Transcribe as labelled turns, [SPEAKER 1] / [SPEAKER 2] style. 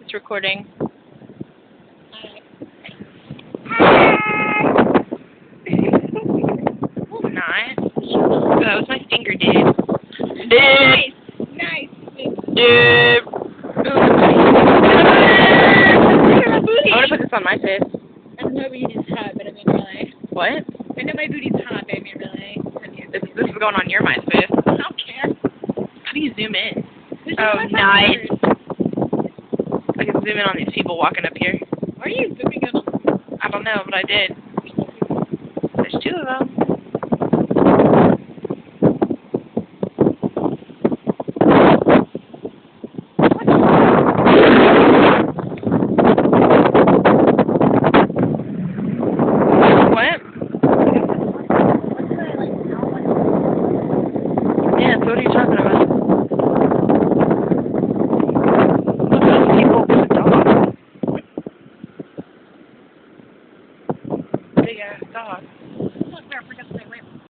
[SPEAKER 1] It's recording. Not. That was my finger, dude.
[SPEAKER 2] Nice. Nice.
[SPEAKER 1] Dude. I want to put this on my face.
[SPEAKER 2] I know my booty's hot, but I mean really.
[SPEAKER 1] What?
[SPEAKER 2] I know my booty's hot, but I mean really.
[SPEAKER 1] This is going on your MySpace.
[SPEAKER 2] I don't care.
[SPEAKER 1] How do you zoom in?
[SPEAKER 2] Oh,
[SPEAKER 1] nice. I can zoom in on these people walking up here.
[SPEAKER 2] Why are you zooming in on them?
[SPEAKER 1] I don't know, but I did. There's two of them. What? Yeah, so what are you talking about? Look at those people with the dog. Big ass dog.
[SPEAKER 2] Look, I forgot to say, wait.